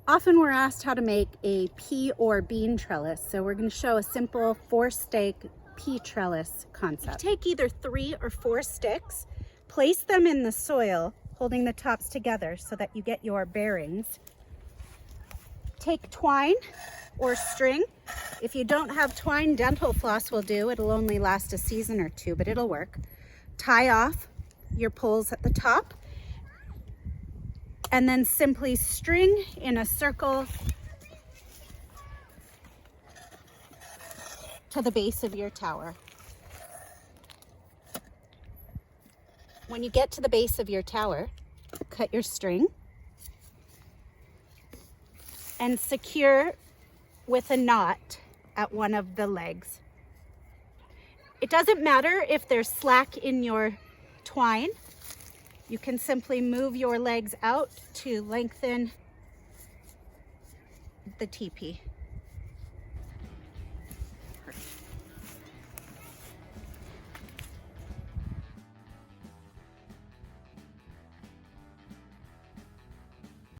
Often we're asked how to make a pea or bean trellis, so we're going to show a simple 4-stake pea trellis concept. You take either 3 or 4 sticks, place them in the soil, holding the tops together so that you get your bearings. Take twine or string. If you don't have twine, dental floss will do. It'll only last a season or 2, but it'll work. Tie off your poles at the top, and then simply string in a circle to the base of your tower. When you get to the base of your tower, cut your string and secure with a knot at one of the legs. It doesn't matter if there's slack in your twine. You can simply move your legs out to lengthen the teepee.